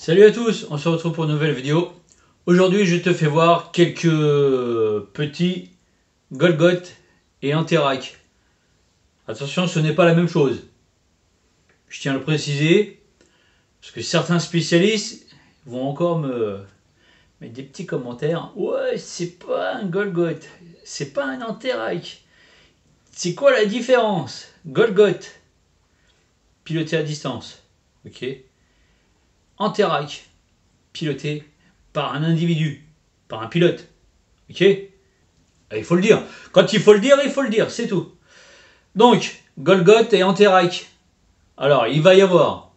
Salut à tous, on se retrouve pour une nouvelle vidéo. Aujourd'hui, je te fais voir quelques petits Golgoth et Interact. Attention, ce n'est pas la même chose. Je tiens à le préciser, parce que certains spécialistes vont encore me mettre des petits commentaires. Ouais, c'est pas un Golgoth, c'est pas un Interact. C'est quoi la différence? Golgoth, piloté à distance, ok. Interact, piloté par un individu, par un pilote. Ok? Il faut le dire. Quand il faut le dire, c'est tout. Donc, Golgoth et Interact. Alors, il va y avoir,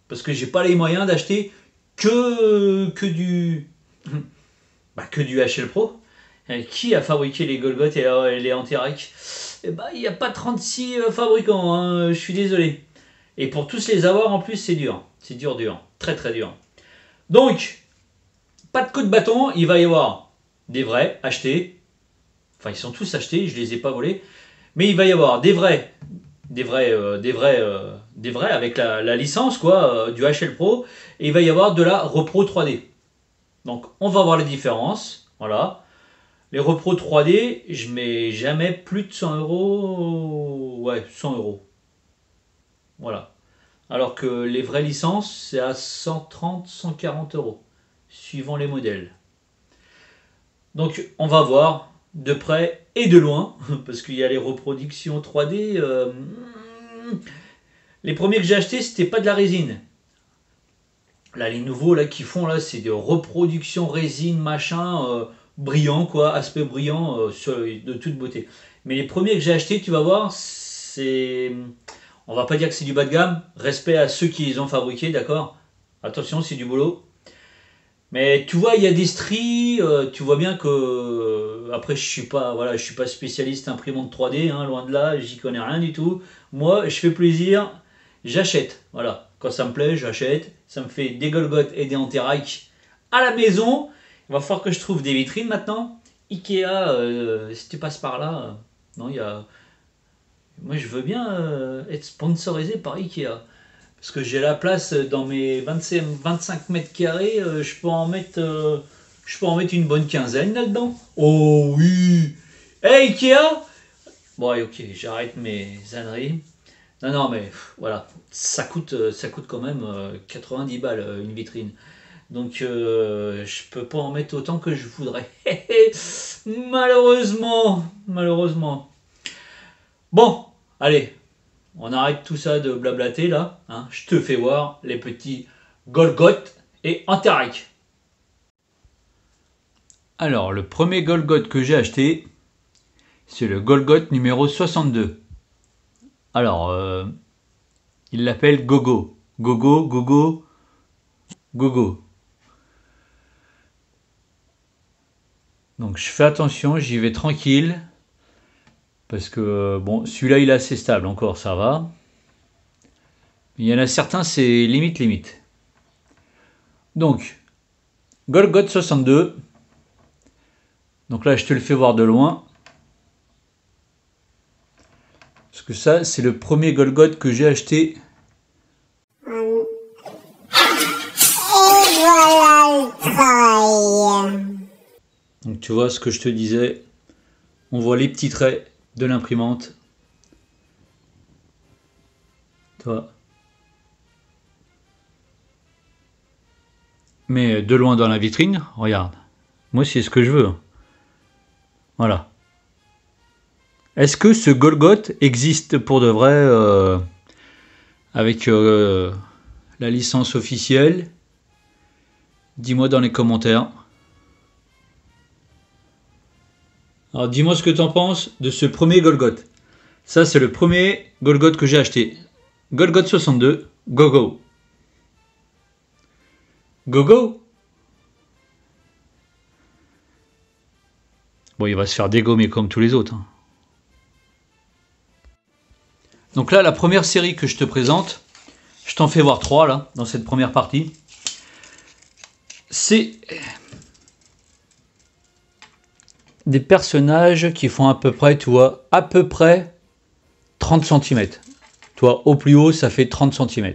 parce que j'ai pas les moyens d'acheter que du HL Pro. Qui a fabriqué les Golgoth et les Interact? Eh ben, il n'y a pas 36 fabricants, hein, je suis désolé. Et pour tous les avoir, en plus, c'est dur. C'est dur. Très très dur. Donc, pas de coup de bâton, il va y avoir des vrais achetés. Enfin, ils sont tous achetés, je les ai pas volés. Mais il va y avoir des vrais avec la licence, quoi, du HL Pro. Et il va y avoir de la Repro 3D. Donc, on va voir les différences. Voilà. Les Repro 3D, je mets jamais plus de 100 euros. Ouais, 100 euros. Voilà. Alors que les vraies licences, c'est à 130, 140 euros, suivant les modèles. Donc on va voir de près et de loin, parce qu'il y a les reproductions 3D. Les premiers que j'ai achetés, c'était pas de la résine. Là, les nouveaux là qui font là, c'est de reproduction résine, machin, brillant quoi, aspect brillant, de toute beauté. Mais les premiers que j'ai achetés, tu vas voir, c'est... On va pas dire que c'est du bas de gamme, respect à ceux qui les ont fabriqués, d'accord? Attention, c'est du boulot. Mais tu vois, il y a des stries, tu vois bien que... Après, je suis pas spécialiste imprimante 3D, hein, loin de là, j'y connais rien du tout. Moi, je fais plaisir, j'achète, voilà. Quand ça me plaît, j'achète. Ça me fait des Golgoth et des Interact à la maison. Il va falloir que je trouve des vitrines maintenant. Ikea, si tu passes par là, non, il y a... Moi, je veux bien être sponsorisé par Ikea. Parce que j'ai la place dans mes 25 mètres carrés, je peux en mettre une bonne quinzaine là-dedans. Oh oui! Hey Ikea! Bon, ok, j'arrête mes âneries. Non, mais voilà, ça coûte quand même 90 balles une vitrine. Donc, je peux pas en mettre autant que je voudrais. Malheureusement. Bon, allez, on arrête tout ça de blablater là. Hein. Je te fais voir les petits Golgoth et Interact. Alors, le premier Golgoth que j'ai acheté, c'est le Golgoth numéro 62. Alors, il l'appelle Gogo. Gogo. Donc, je fais attention, j'y vais tranquille. Parce que, bon, celui-là, il est assez stable encore, ça va. Il y en a certains, c'est limite. Donc, Golgoth 62. Donc là, je te le fais voir de loin. Parce que ça, c'est le premier Golgoth que j'ai acheté. Donc tu vois ce que je te disais. On voit les petits traits de l'imprimante. Toi. Mais de loin dans la vitrine, regarde. Moi, c'est ce que je veux. Voilà. Est-ce que ce Golgoth existe pour de vrai avec la licence officielle? Dis-moi dans les commentaires. Alors dis-moi ce que tu en penses de ce premier Golgoth. Ça, c'est le premier Golgoth que j'ai acheté. Golgoth 62, Gogo. Gogo? Bon, il va se faire dégommer comme tous les autres. Hein. Donc là, la première série que je te présente, je t'en fais voir 3 là, dans cette première partie. C'est des personnages qui font à peu près, tu vois, 30 cm. Tu vois, au plus haut, ça fait 30 cm.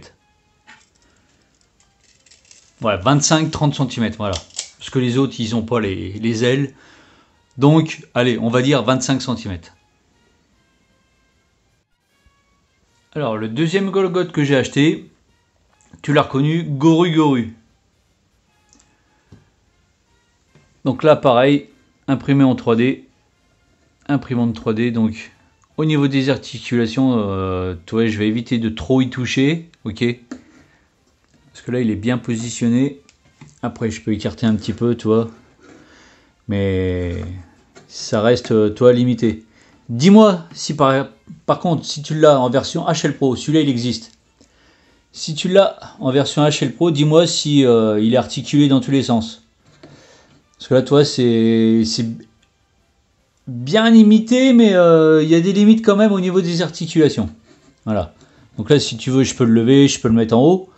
Ouais, 25-30 cm, voilà. Parce que les autres, ils n'ont pas les ailes. Donc, allez, on va dire 25 cm. Alors, le deuxième Golgot que j'ai acheté, tu l'as reconnu, Goru Goru. Donc là, pareil, imprimé en 3D. Imprimante 3D, donc au niveau des articulations, toi, je vais éviter de trop y toucher, ok? Parce que là, il est bien positionné. Après, je peux écarter un petit peu, tu vois. Mais ça reste, toi, limité. Dis-moi si par contre, si tu l'as en version HL Pro, celui-là, il existe. Si tu l'as en version HL Pro, dis-moi si il est articulé dans tous les sens. Parce que là, toi, c'est bien limité, mais il y a des limites quand même au niveau des articulations. Voilà. Donc là, si tu veux, je peux le lever, je peux le mettre en haut.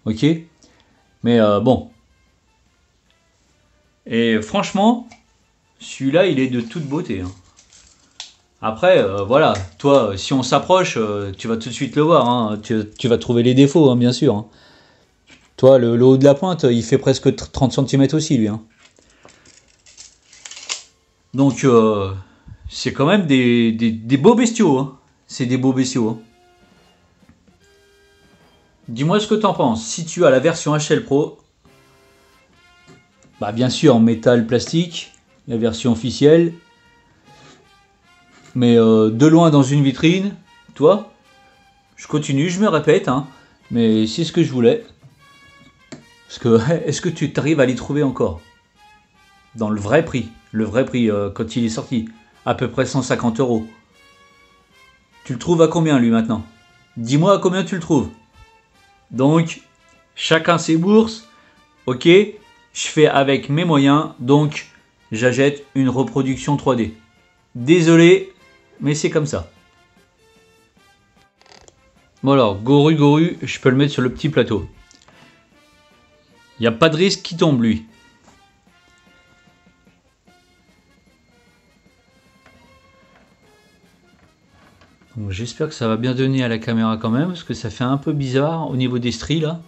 Ok. Mais bon. Et franchement, celui-là, il est de toute beauté. Hein. Après, voilà. Toi, si on s'approche, tu vas tout de suite le voir. Hein. Tu vas trouver les défauts, hein, bien sûr. Hein. Toi, le haut de la pointe, il fait presque 30 cm aussi, lui. Hein. Donc, c'est quand même des beaux bestiaux. Hein. C'est des beaux bestiaux. Hein. Dis-moi ce que tu en penses. Si tu as la version HL Pro, bah bien sûr en métal plastique, la version officielle. Mais de loin dans une vitrine, toi, je continue, je me répète, hein, mais c'est ce que je voulais. Parce que, est-ce que tu arrives à les trouver encore? Dans le vrai prix quand il est sorti, à peu près 150 €. Tu le trouves à combien lui maintenant? Dis-moi à combien tu le trouves. Donc, chacun ses bourses, ok, je fais avec mes moyens, donc j'achète une reproduction 3D. Désolé, mais c'est comme ça. Bon alors, Goru Goru, je peux le mettre sur le petit plateau. Il n'y a pas de risque qu'il tombe lui. J'espère que ça va bien donner à la caméra quand même, parce que ça fait un peu bizarre au niveau des stries là.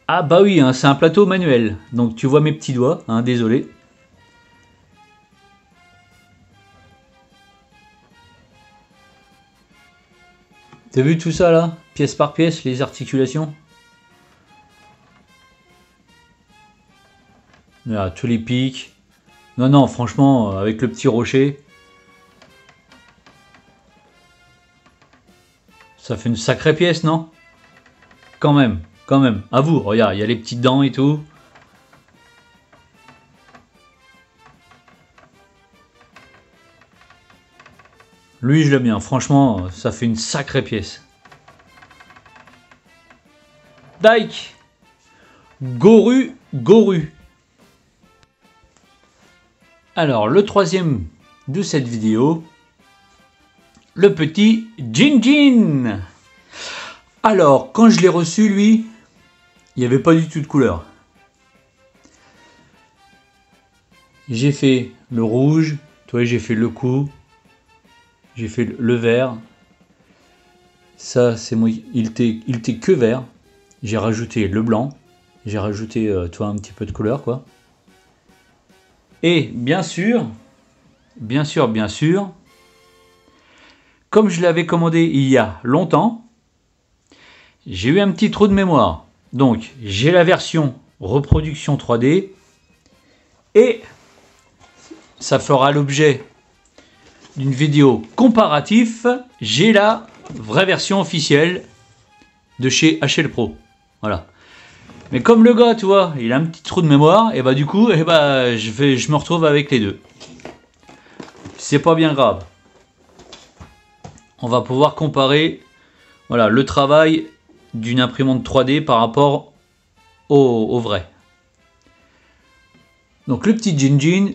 Ah bah oui, hein, c'est un plateau manuel, donc tu vois mes petits doigts, hein, désolé. T'as vu tout ça là, pièce par pièce, les articulations? Là, tous les pics. Non, non, franchement, avec le petit rocher, ça fait une sacrée pièce, non? Quand même, quand même. À vous, regarde, il y a les petites dents et tout. Lui, je l'aime bien. Franchement, ça fait une sacrée pièce. Dike Goru Goru. Alors, le troisième de cette vidéo, le petit Jin Jin. Alors, quand je l'ai reçu, lui, il n'y avait pas du tout de couleur. J'ai fait le rouge, toi j'ai fait le cou, j'ai fait le vert. Ça, c'est moi, il était que vert. J'ai rajouté le blanc, j'ai rajouté, toi, un petit peu de couleur, quoi. Et bien sûr, comme je l'avais commandé il y a longtemps, j'ai eu un petit trou de mémoire. Donc, j'ai la version reproduction 3D et ça fera l'objet d'une vidéo comparative. J'ai la vraie version officielle de chez HL Pro. Voilà. Mais comme le gars, tu vois, il a un petit trou de mémoire, et bah du coup, je me retrouve avec les deux. C'est pas bien grave. On va pouvoir comparer, voilà, le travail d'une imprimante 3D par rapport au vrai. Donc le petit Jin Jin,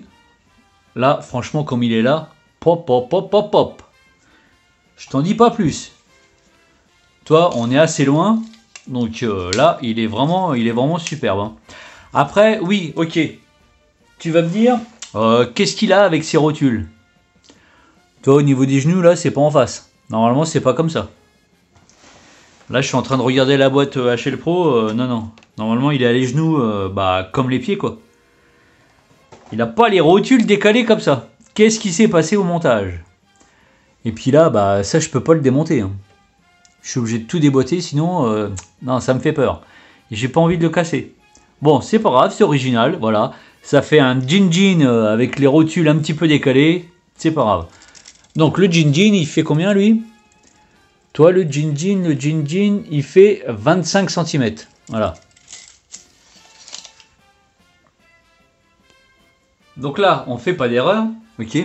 là, franchement, comme il est là, pop, pop, pop, pop, pop. Je t'en dis pas plus. Toi, on est assez loin. Donc là, il est vraiment superbe. Hein. Après, oui, ok. Tu vas me dire, qu'est-ce qu'il a avec ses rotules? Toi, au niveau des genoux, là, c'est pas en face. Normalement, c'est pas comme ça. Là, je suis en train de regarder la boîte HL Pro. Non, non. Normalement, il est à les genoux, comme les pieds, quoi. Il n'a pas les rotules décalées comme ça. Qu'est-ce qui s'est passé au montage? Et puis là, ça, je peux pas le démonter. Hein. Je suis obligé de tout déboîter, sinon, non, ça me fait peur. Et j'ai pas envie de le casser. Bon, c'est pas grave, c'est original, voilà. Ça fait un Jinjin avec les rotules un petit peu décalées. C'est pas grave. Donc, le Jinjin, il fait combien, lui? Toi, le Jinjin, il fait 25 cm. Voilà. Donc là, on fait pas d'erreur, ok?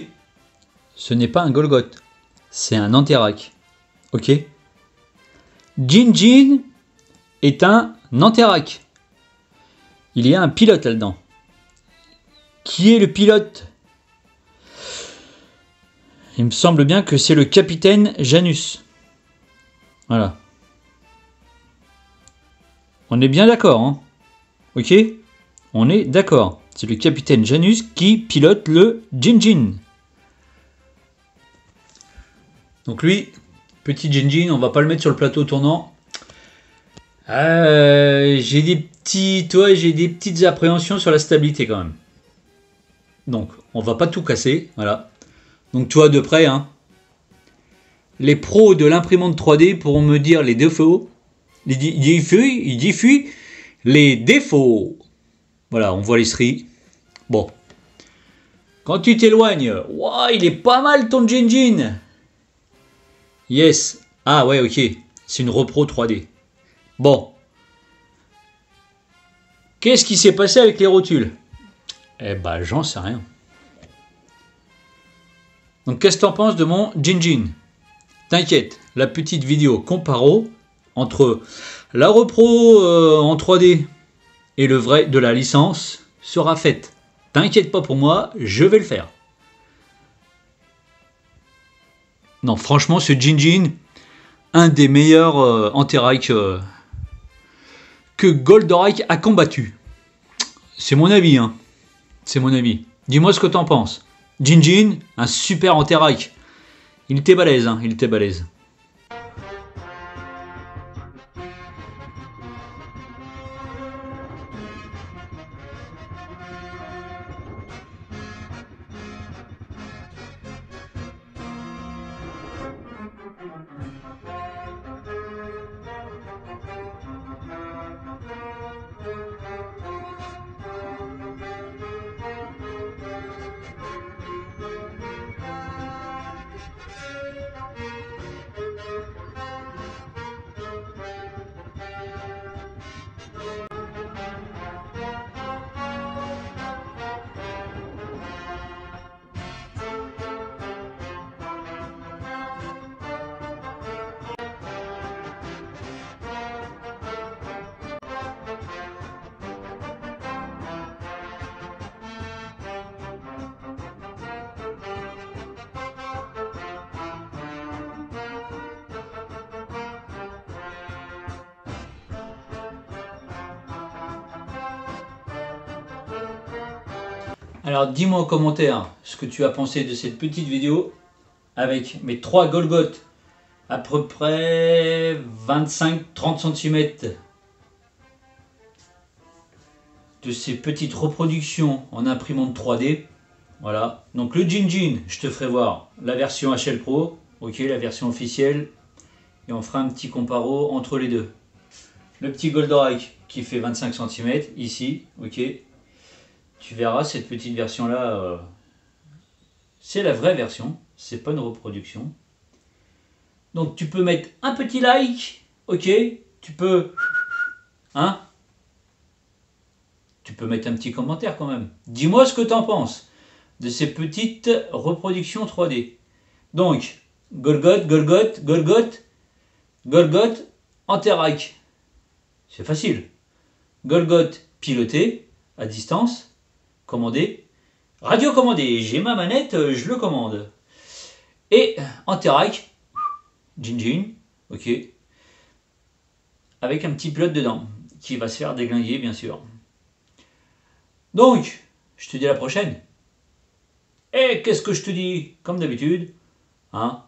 Ce n'est pas un Golgoth, c'est un Anterac, ok? Jinjin est un Anterac. Il y a un pilote là-dedans. Qui est le pilote? Il me semble bien que c'est le capitaine Janus. Voilà. On est bien d'accord, hein? Ok? On est d'accord. C'est le capitaine Janus qui pilote le Jinjin. Donc lui, petit Jinjin, on va pas le mettre sur le plateau tournant. J'ai des petites appréhensions sur la stabilité quand même. Donc, on va pas tout casser, voilà. Donc, tu vois de près, hein. Les pros de l'imprimante 3D pourront me dire les défauts. Ils diffusent les défauts. Voilà, on voit les stries. Bon. Quand tu t'éloignes, wow, il est pas mal ton Jinjin. Yes. Ah ouais, ok. C'est une repro 3D. Bon. Qu'est-ce qui s'est passé avec les rotules? Eh ben, j'en sais rien. Donc, qu'est-ce que t'en penses de mon Jinjin? T'inquiète, la petite vidéo comparo entre la repro en 3D et le vrai de la licence sera faite. T'inquiète pas pour moi, je vais le faire. Non, franchement, ce Jinjin, un des meilleurs Anterac que Goldorak a combattu. C'est mon avis, hein. C'est mon avis. Dis-moi ce que t'en penses. Jinjin, un super Anterac. Il était balèze, hein, il était balèze. Alors dis-moi en commentaire ce que tu as pensé de cette petite vidéo avec mes 3 Golgoth à peu près 25-30 cm de ces petites reproductions en imprimante 3D. Voilà, donc le Jinjin, je te ferai voir la version HL Pro, ok, la version officielle, et on fera un petit comparo entre les deux. Le petit Goldorak qui fait 25 cm ici, ok. Tu verras cette petite version là, c'est la vraie version, c'est pas une reproduction. Donc tu peux mettre un petit like, ok, tu peux, hein, tu peux mettre un petit commentaire quand même. Dis-moi ce que tu en penses de ces petites reproductions 3D. Donc, Golgoth, Golgoth, Golgoth, Golgoth, Anterac. C'est facile. Golgoth piloté à distance. Commandé, radio commandé, j'ai ma manette, je le commande. Et Anterac, Jinjin, ok, avec un petit pilote dedans, qui va se faire déglinguer bien sûr. Donc, je te dis à la prochaine. Et qu'est-ce que je te dis? Comme d'habitude, hein,